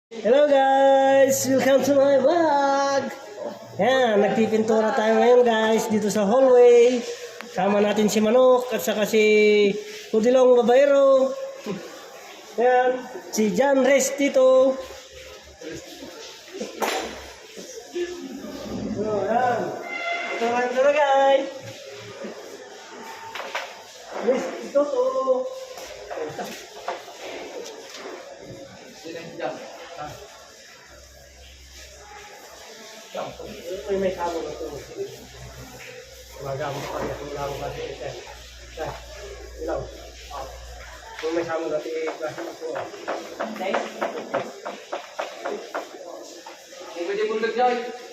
Hello guys! Welcome to my vlog! Yan, nagpipintura tayo ngayon guys dito sa hallway. Sama natin si Manok at saka si Pudilong Babaero. Yan, si John Rest dito. So, yan. Ito na guys. Rest dito to. May kamo na ito. Magamit pa niya kung lalo natin ito. Ilaw. Kung may kamo natin klase na ito. Okay? Pwede pundag dyan.